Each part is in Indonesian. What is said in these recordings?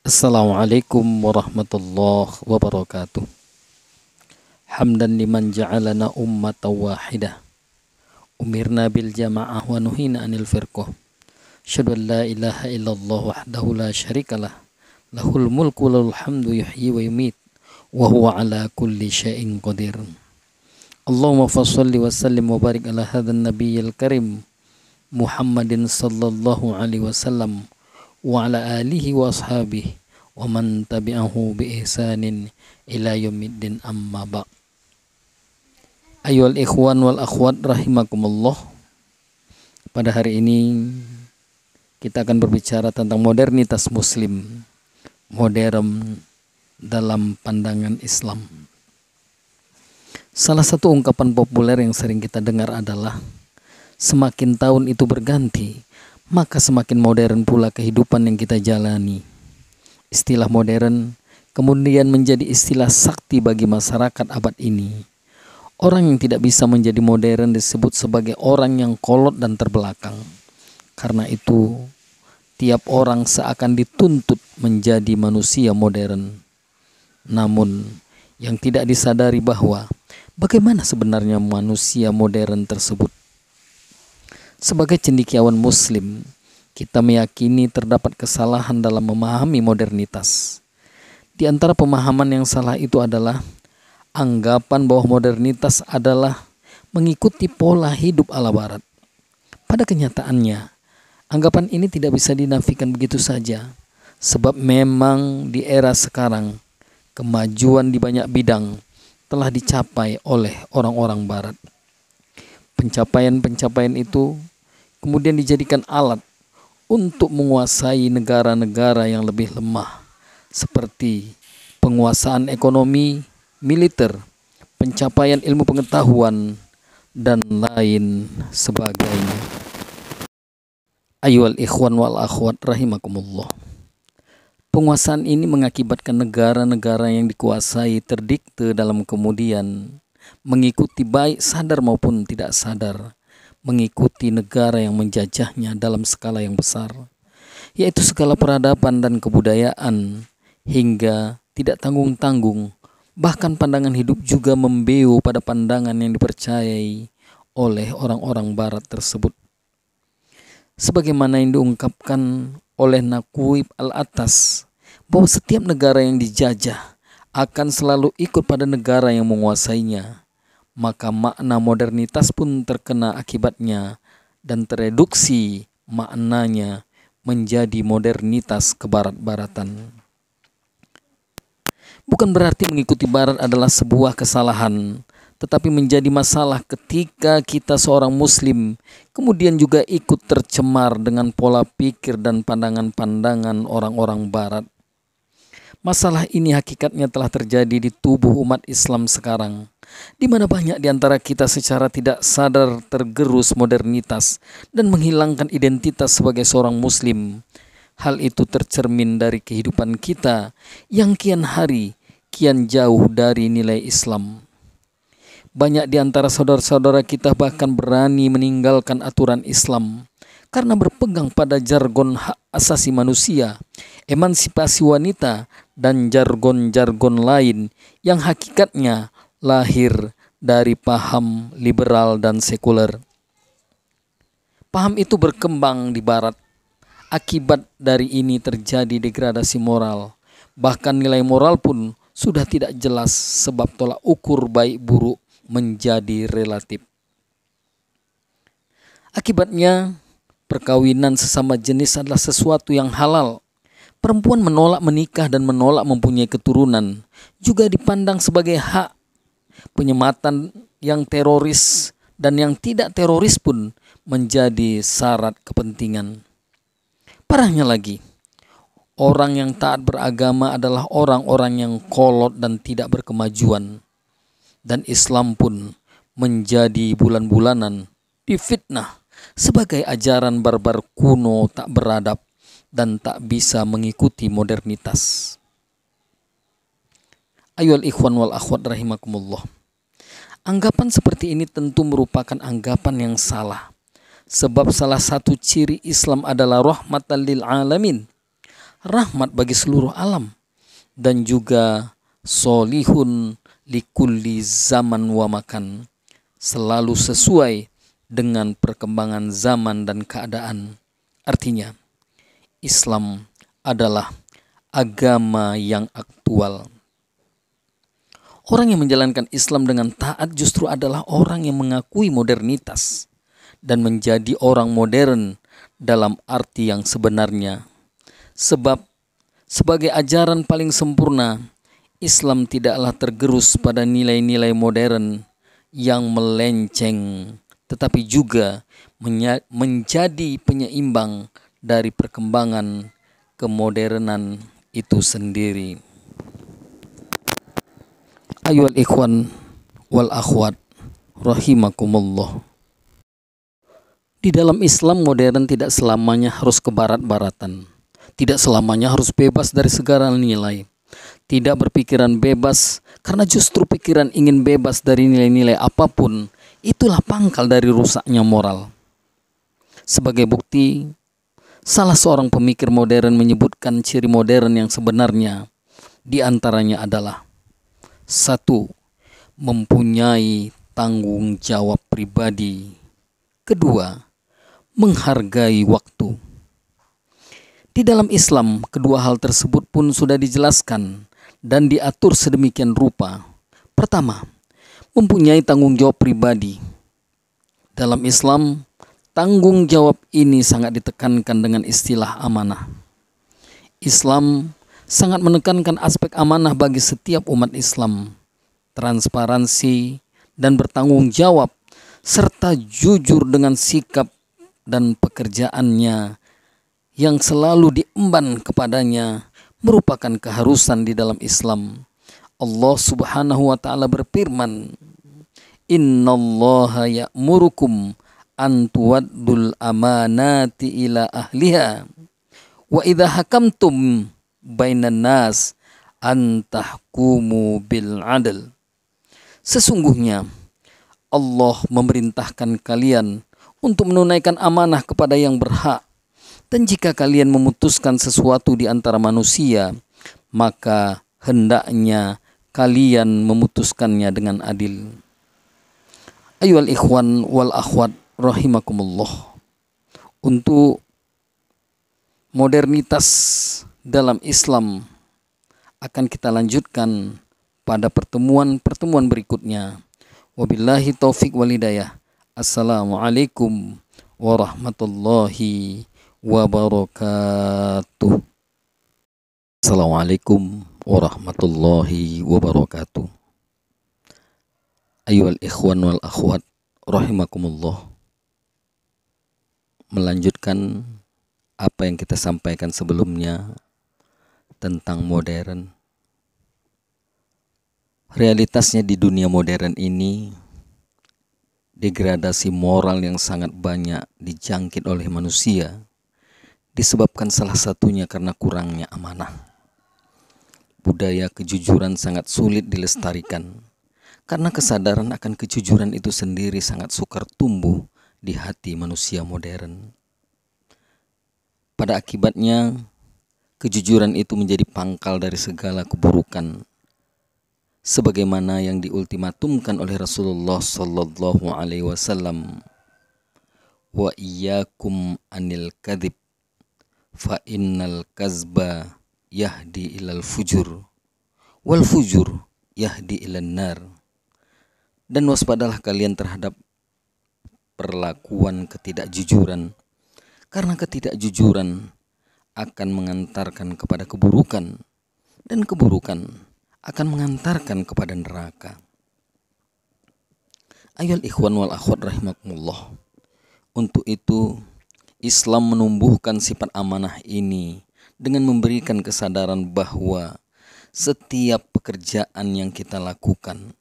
Assalamualaikum warahmatullahi wabarakatuh. Hamdan liman ja'alana ummatan wahidah. Umirna bil jama'ah wa nuhina anil firqah. Asyhadu an la ilaha illallah wahdahu la syarikalah. Lahul mulku wa lahul hamdu yuhyi wa yumit. Wa huwa ala kulli syai'in qadir. Allahumma fassalli wa sallim wa barik ala hadzal nabiyyil karim Muhammadin sallallahu alaihi wasallam wa ala alihi wa ashabihi wa man tabi'ahu bi ihsanin ila yaumiddin amma ba'. Ayyuhal ikhwan wal akhwat rahimakumullah. Pada hari ini kita akan berbicara tentang modernitas muslim, modern dalam pandangan Islam. Salah satu ungkapan populer yang sering kita dengar adalah semakin tahun itu berganti, maka semakin modern pula kehidupan yang kita jalani. Istilah modern kemudian menjadi istilah sakti bagi masyarakat abad ini. Orang yang tidak bisa menjadi modern disebut sebagai orang yang kolot dan terbelakang. Karena itu, tiap orang seakan dituntut menjadi manusia modern. Namun, yang tidak disadari bahwa bagaimana sebenarnya manusia modern tersebut. Sebagai cendekiawan muslim, kita meyakini terdapat kesalahan dalam memahami modernitas. Di antara pemahaman yang salah itu adalah anggapan bahwa modernitas adalah mengikuti pola hidup ala barat. Pada kenyataannya, anggapan ini tidak bisa dinafikan begitu saja, sebab memang di era sekarang, kemajuan di banyak bidang telah dicapai oleh orang-orang barat. Pencapaian-pencapaian itu kemudian dijadikan alat untuk menguasai negara-negara yang lebih lemah, seperti penguasaan ekonomi, militer, pencapaian ilmu pengetahuan, dan lain sebagainya. Ayyuhal ikhwan wal akhwat rahimakumullah. Penguasaan ini mengakibatkan negara-negara yang dikuasai terdikte dalam kemudian mengikuti baik sadar maupun tidak sadar, mengikuti negara yang menjajahnya dalam skala yang besar, yaitu skala peradaban dan kebudayaan, hingga tidak tanggung-tanggung, bahkan pandangan hidup juga membeu pada pandangan yang dipercayai oleh orang-orang barat tersebut. Sebagaimana yang diungkapkan oleh Naqib al-Atas, bahwa setiap negara yang dijajah akan selalu ikut pada negara yang menguasainya, maka makna modernitas pun terkena akibatnya dan tereduksi maknanya menjadi modernitas kebarat-baratan. Bukan berarti mengikuti barat adalah sebuah kesalahan, tetapi menjadi masalah ketika kita seorang muslim kemudian juga ikut tercemar dengan pola pikir dan pandangan-pandangan orang-orang barat. Masalah ini hakikatnya telah terjadi di tubuh umat Islam sekarang, di mana banyak di antara kita secara tidak sadar tergerus modernitas dan menghilangkan identitas sebagai seorang muslim. Hal itu tercermin dari kehidupan kita yang kian hari kian jauh dari nilai Islam. Banyak di antara saudara-saudara kita bahkan berani meninggalkan aturan Islam karena berpegang pada jargon hak asasi manusia, emansipasi wanita, dan jargon-jargon lain yang hakikatnya lahir dari paham liberal dan sekuler. Paham itu berkembang di barat. Akibat dari ini terjadi degradasi moral. Bahkan nilai moral pun sudah tidak jelas sebab tolak ukur baik buruk menjadi relatif. Akibatnya, perkawinan sesama jenis adalah sesuatu yang halal. Perempuan menolak menikah dan menolak mempunyai keturunan juga dipandang sebagai hak. Penyematan yang teroris dan yang tidak teroris pun menjadi syarat kepentingan. Parahnya lagi, orang yang taat beragama adalah orang-orang yang kolot dan tidak berkemajuan. Dan Islam pun menjadi bulan-bulanan difitnah sebagai ajaran barbar kuno tak beradab dan tak bisa mengikuti modernitas. Ayyuhal ikhwan wal akhwat rahimakumullah. Anggapan seperti ini tentu merupakan anggapan yang salah. Sebab salah satu ciri Islam adalah rahmatan lil alamin. rahmat bagi seluruh alam, dan juga solihun likulli zaman wa makan, selalu sesuai dengan perkembangan zaman dan keadaan. Artinya, Islam adalah agama yang aktual. Orang yang menjalankan Islam dengan taat justru adalah orang yang mengakui modernitas dan menjadi orang modern dalam arti yang sebenarnya. Sebab sebagai ajaran paling sempurna, Islam tidaklah tergerus pada nilai-nilai modern yang melenceng, tetapi juga menjadi penyeimbang dari perkembangan kemodernan itu sendiri. Ayuhal ikhwan wal akhwat rahimakumullah. Di dalam Islam modern tidak selamanya harus ke barat-baratan. Tidak selamanya harus bebas dari segala nilai. Tidak berpikiran bebas, karena justru pikiran ingin bebas dari nilai-nilai apapun, itulah pangkal dari rusaknya moral. Sebagai bukti, salah seorang pemikir modern menyebutkan ciri modern yang sebenarnya. Di antaranya adalah: 1. Mempunyai tanggung jawab pribadi. 2. Menghargai waktu. Di dalam Islam, kedua hal tersebut pun sudah dijelaskan dan diatur sedemikian rupa. Pertama, mempunyai tanggung jawab pribadi. Dalam Islam, tanggung jawab ini sangat ditekankan dengan istilah amanah. Islam sangat menekankan aspek amanah bagi setiap umat Islam, transparansi dan bertanggung jawab, serta jujur dengan sikap dan pekerjaannya yang selalu diemban kepadanya merupakan keharusan di dalam Islam. Allah Subhanahu wa taala berfirman, "Innallaha ya'murukum an tuwaddul amanati ila ahliha wa idza hakamtum bainan nas an tahkumu bil adl." Sesungguhnya Allah memerintahkan kalian untuk menunaikan amanah kepada yang berhak, dan jika kalian memutuskan sesuatu di antara manusia, maka hendaknya kalian memutuskannya dengan adil. Ayuhal ikhwan wal akhwat rahimakumullah. Untuk modernitas dalam Islam akan kita lanjutkan pada pertemuan-pertemuan berikutnya. Wabillahi taufik wal hidayah. Assalamualaikum warahmatullahi wabarakatuh. Assalamualaikum warahmatullahi wabarakatuh. Ayuhal ikhwan wal akhwat rahimakumullah. Melanjutkan apa yang kita sampaikan sebelumnya tentang modern. Realitasnya di dunia modern ini, degradasi moral yang sangat banyak dijangkit oleh manusia disebabkan salah satunya karena kurangnya amanah. Budaya kejujuran sangat sulit dilestarikan karena kesadaran akan kejujuran itu sendiri sangat sukar tumbuh di hati manusia modern. Pada akibatnya, kejujuran itu menjadi pangkal dari segala keburukan, sebagaimana yang diultimatumkan oleh Rasulullah sallallahu alaihi wasallam, "Wa iyyakum anil kadzib fa innal kazba yahdi ilal fujur wal fujur yahdi ilan nar." Dan waspadalah kalian terhadap perlakuan ketidakjujuran, karena ketidakjujuran akan mengantarkan kepada keburukan, dan keburukan akan mengantarkan kepada neraka. Ayol ikhwan wal akhwat rahimakumullah. Untuk itu, Islam menumbuhkan sifat amanah ini dengan memberikan kesadaran bahwa setiap pekerjaan yang kita lakukan,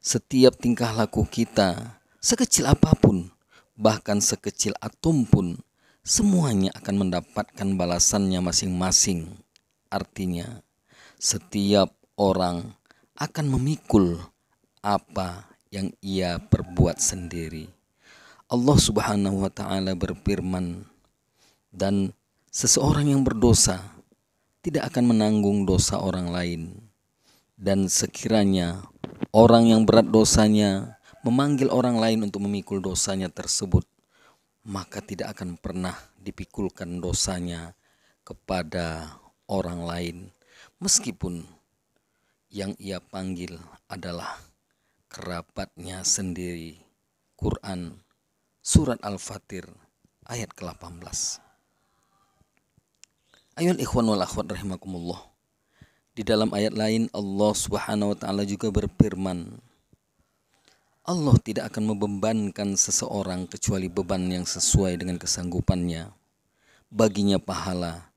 setiap tingkah laku kita, sekecil apapun, bahkan sekecil atom pun, semuanya akan mendapatkan balasannya masing-masing. Artinya, setiap orang akan memikul apa yang ia perbuat sendiri. Allah Subhanahu wa ta'ala berfirman, "Dan seseorang yang berdosa tidak akan menanggung dosa orang lain. Dan sekiranya orang yang berat dosanya memanggil orang lain untuk memikul dosanya tersebut, maka tidak akan pernah dipikulkan dosanya kepada orang lain, meskipun yang ia panggil adalah kerabatnya sendiri. Quran Surat Al-Fatir ayat ke-18. Ayol ikhwan wal akhwat rahimakumullah. Di dalam ayat lain Allah Subhanahu wa taala juga berfirman, Allah tidak akan membebankan seseorang kecuali beban yang sesuai dengan kesanggupannya. Baginya pahala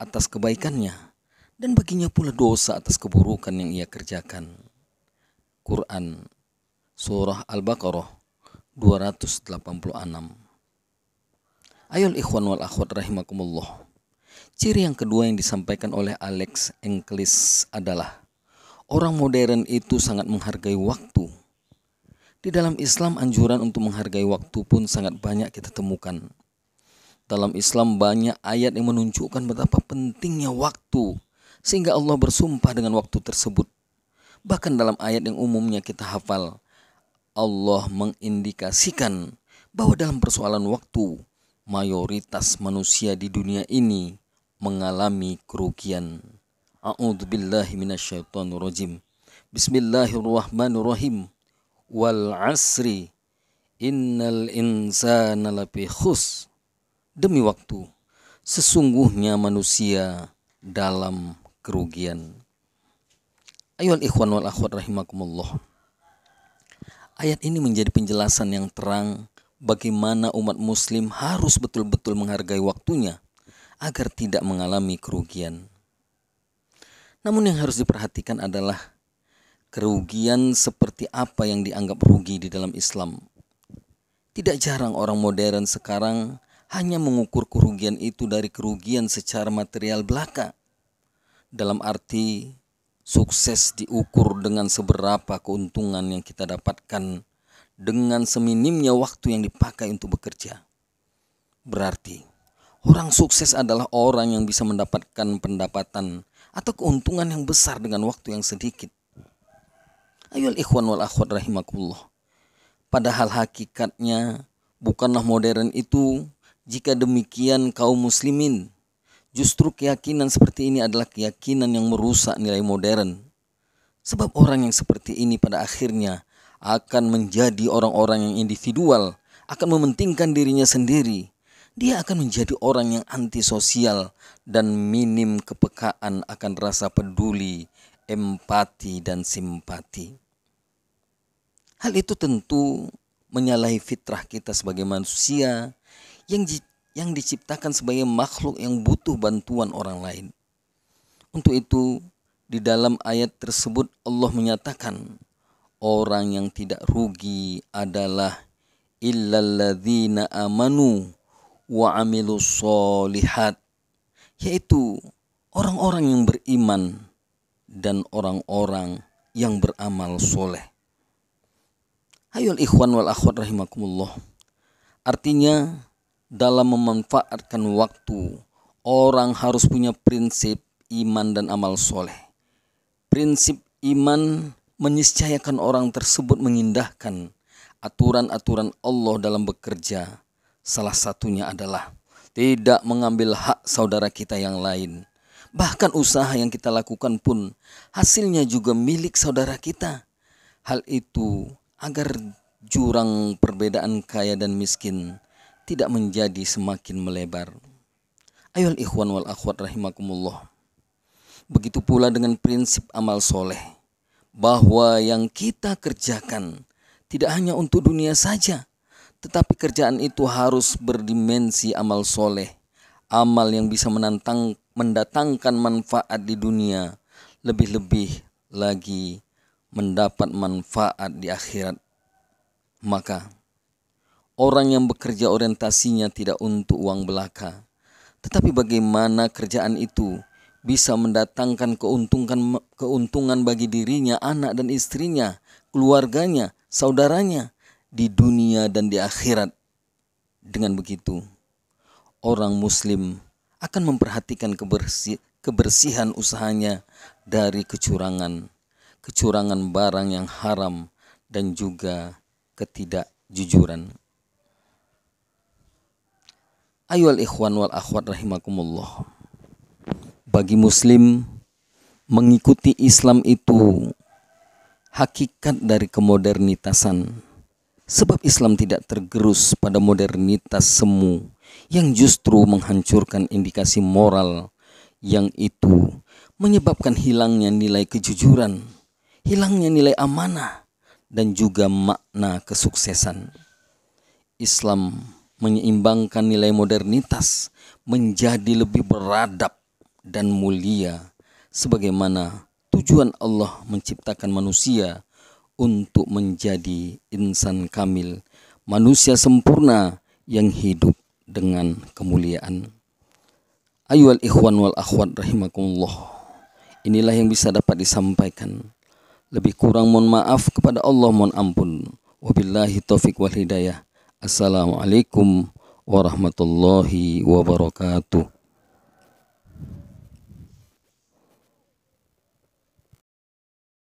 atas kebaikannya dan baginya pula dosa atas keburukan yang ia kerjakan. Quran Surah Al-Baqarah 286. Ayol ikhwan wal akhwat rahimakumullah. Ciri yang kedua yang disampaikan oleh Alex Engklis adalah orang modern itu sangat menghargai waktu. Di dalam Islam anjuran untuk menghargai waktu pun sangat banyak kita temukan. Dalam Islam banyak ayat yang menunjukkan betapa pentingnya waktu, sehingga Allah bersumpah dengan waktu tersebut. Bahkan dalam ayat yang umumnya kita hafal, Allah mengindikasikan bahwa dalam persoalan waktu, mayoritas manusia di dunia ini mengalami kerugian. A'udzubillahi minasyaitonirrajim. Bismillahirrahmanirrahim. Wal asri innal insana lafi khus. Demi waktu, sesungguhnya manusia dalam kerugian. Ayol ikhwan wal akhwat rahimakumullah. Ayat ini menjadi penjelasan yang terang bagaimana umat muslim harus betul-betul menghargai waktunya agar tidak mengalami kerugian. Namun yang harus diperhatikan adalah kerugian seperti apa yang dianggap rugi di dalam Islam. Tidak jarang orang modern sekarang hanya mengukur kerugian itu dari kerugian secara material belaka. Dalam arti sukses diukur dengan seberapa keuntungan yang kita dapatkan dengan seminimnya waktu yang dipakai untuk bekerja. Berarti orang sukses adalah orang yang bisa mendapatkan pendapatan atau keuntungan yang besar dengan waktu yang sedikit. Ayol ikhwan wal akhwat rahimakumullah. Padahal hakikatnya bukanlah modern itu. Jika demikian kaum muslimin, justru keyakinan seperti ini adalah keyakinan yang merusak nilai modern. Sebab orang yang seperti ini pada akhirnya akan menjadi orang-orang yang individual, akan mementingkan dirinya sendiri. Dia akan menjadi orang yang antisosial dan minim kepekaan akan rasa peduli, empati, dan simpati. Hal itu tentu menyalahi fitrah kita sebagai manusia yang diciptakan sebagai makhluk yang butuh bantuan orang lain. Untuk itu, di dalam ayat tersebut Allah menyatakan orang yang tidak rugi adalah illalladzina amanu wa amilus solihat, yaitu orang-orang yang beriman dan orang-orang yang beramal soleh. Hayul ikhwan wal akhwat rahimakumullah. Artinya dalam memanfaatkan waktu, orang harus punya prinsip iman dan amal soleh. Prinsip iman meniscayakan orang tersebut mengindahkan aturan-aturan Allah dalam bekerja. Salah satunya adalah tidak mengambil hak saudara kita yang lain. Bahkan usaha yang kita lakukan pun hasilnya juga milik saudara kita. Hal itu agar jurang perbedaan kaya dan miskin tidak menjadi semakin melebar. Ayol ikhwan wal akhwat rahimakumullah. Begitu pula dengan prinsip amal soleh, bahwa yang kita kerjakan tidak hanya untuk dunia saja, tetapi kerjaan itu harus berdimensi amal soleh, amal yang bisa mendatangkan manfaat di dunia, lebih-lebih lagi mendapat manfaat di akhirat. Maka orang yang bekerja orientasinya tidak untuk uang belaka, tetapi bagaimana kerjaan itu bisa mendatangkan keuntungan bagi dirinya, anak dan istrinya, keluarganya, saudaranya di dunia dan di akhirat. Dengan begitu, orang muslim akan memperhatikan kebersihan usahanya dari kecurangan barang yang haram, dan juga ketidakjujuran. Ayyuhal ikhwan wal akhwat rahimakumullah. Bagi muslim, mengikuti Islam itu hakikat dari kemodernitasan. Sebab Islam tidak tergerus pada modernitas semu yang justru menghancurkan indikasi moral, yang itu menyebabkan hilangnya nilai kejujuran, hilangnya nilai amanah, dan juga makna kesuksesan. Islam menyeimbangkan nilai modernitas menjadi lebih beradab dan mulia, sebagaimana tujuan Allah menciptakan manusia untuk menjadi insan kamil, manusia sempurna yang hidup dengan kemuliaan. Ayyuhal ikhwan wal akhwat rahimakumullah. Inilah yang bisa dapat disampaikan. Lebih kurang mohon maaf kepada Allah, mohon ampun. Wabillahi taufiq wal hidayah. Assalamualaikum warahmatullahi wabarakatuh.